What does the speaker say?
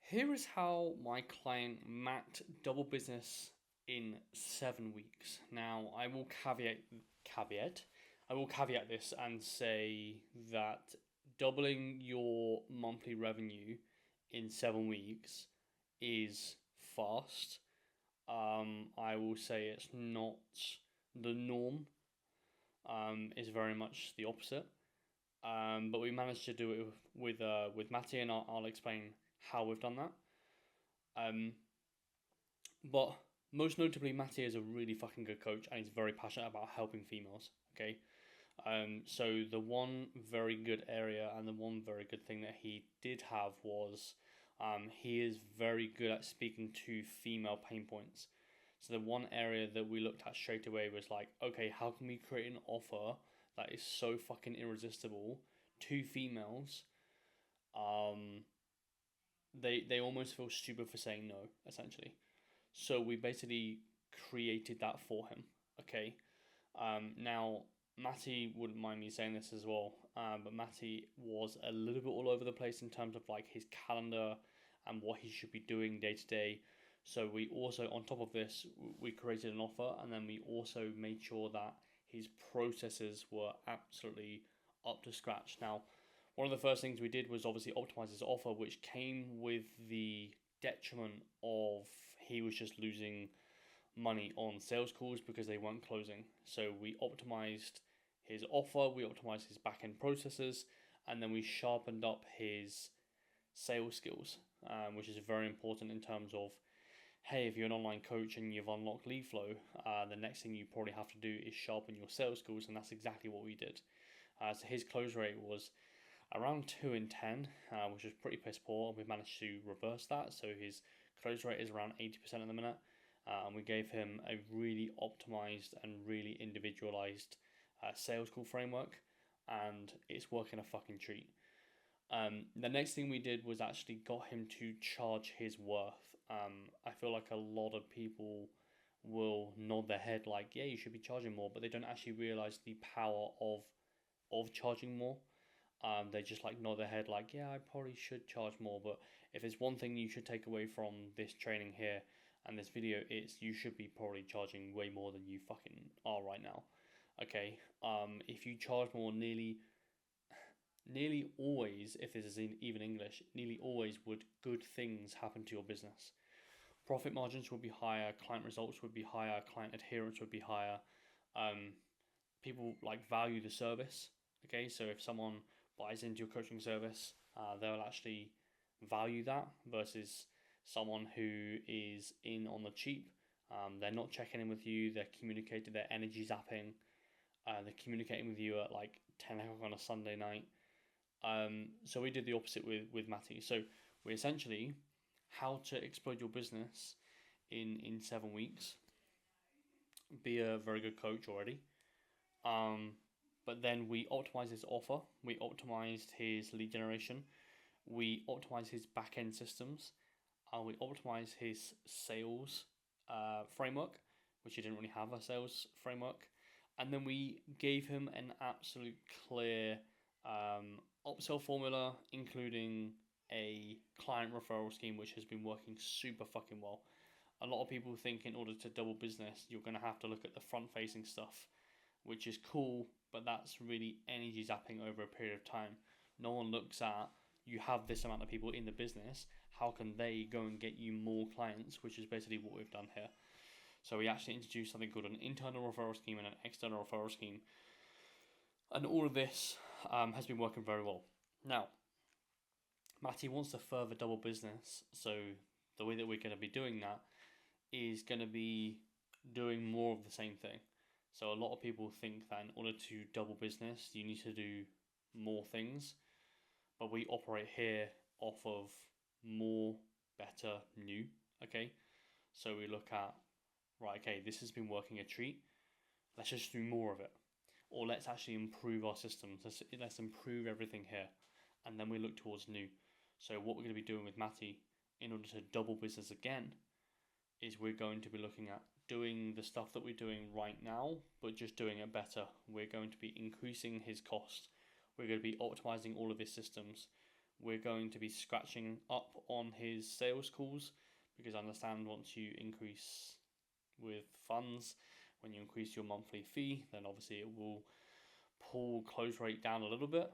Here is how my client Matt double business in 7 weeks. Now, I will caveat. I will caveat this and say that doubling your monthly revenue in 7 weeks is fast. I will say it's not the norm. It's very much the opposite. But we managed to do it with Matty, and I'll explain how we've done that. Um, but most notably, Matty is a really fucking good coach, and he's very passionate about helping females. Okay, so the one very good area and the one very good thing that he did have was, he is very good at speaking to female pain points. So the one area that we looked at straight away was like, okay, how can we create an offer that is so fucking irresistible to females? Um, they almost feel stupid for saying no, essentially. So we basically created that for him. Okay. Now Matty wouldn't mind me saying this as well, but Matty was a little bit all over the place in terms of like his calendar and what he should be doing day to day. So we also, on top of this, we created an offer, and then we also made sure that his processes were absolutely up to scratch. Now, one of the first things we did was obviously optimize his offer, which came with the detriment of he was just losing money on sales calls because they weren't closing. So we optimized his offer, we optimized his back end processes, and then we sharpened up his sales skills, which is very important in terms of, hey, if you're an online coach and you've unlocked lead flow, the next thing you probably have to do is sharpen your sales skills, and that's exactly what we did. So his close rate was around 2 in 10, which was pretty piss poor. We managed to reverse that, so his close rate is around 80% at the minute. And we gave him a really optimized and really individualized sales call framework, and it's working a fucking treat. The next thing we did was actually got him to charge his worth. I feel like a lot of people will nod their head like, yeah, you should be charging more, but they don't actually realize the power of charging more. They just like nod their head like, yeah, I probably should charge more. But if there's one thing you should take away from this training here and this video, it's you should be probably charging way more than you fucking are right now. Okay. If you charge more, nearly always, if this is even English, nearly always would good things happen to your business. Profit margins would be higher, client results would be higher, client adherence would be higher. Um, People like value the service. Okay, so if someone buys into your coaching service, they'll actually value that versus someone who is in on the cheap. They're not checking in with you. They're communicating. Their energy zapping. They're communicating with you at like 10 o'clock on a Sunday night. So we did the opposite with Matty. So we essentially how to explode your business in 7 weeks. Be a very good coach already. Um, but then we optimized his offer, we optimized his lead generation, we optimized his back end systems, we optimized his sales framework, which he didn't really have a sales framework, and then we gave him an absolute clear upsell formula, including a client referral scheme, which has been working super fucking well. A lot of people think in order to double business, you're going to have to look at the front facing stuff, which is cool, but that's really energy zapping over a period of time. No one looks at, you have this amount of people in the business, how can they go and get you more clients, which is basically what we've done here. So we actually introduced something called an internal referral scheme and an external referral scheme, and all of this has been working very well. Now, Matty wants to further double business, so the way that we're going to be doing that is going to be doing more of the same thing. So a lot of people think that in order to double business, you need to do more things, but we operate here off of more, better, new. Okay, so we look at, right, okay, this has been working a treat. Let's just do more of it, or let's actually improve our systems. Let's improve everything here, and then we look towards new. So what we're going to be doing with Matty in order to double business again is we're going to be looking at doing the stuff that we're doing right now, but just doing it better. We're going to be increasing his cost. We're going to be optimizing all of his systems. we're going to be scratching up on his sales calls, because I understand once you increase with funds, when you increase your monthly fee, then obviously it will pull close rate down a little bit.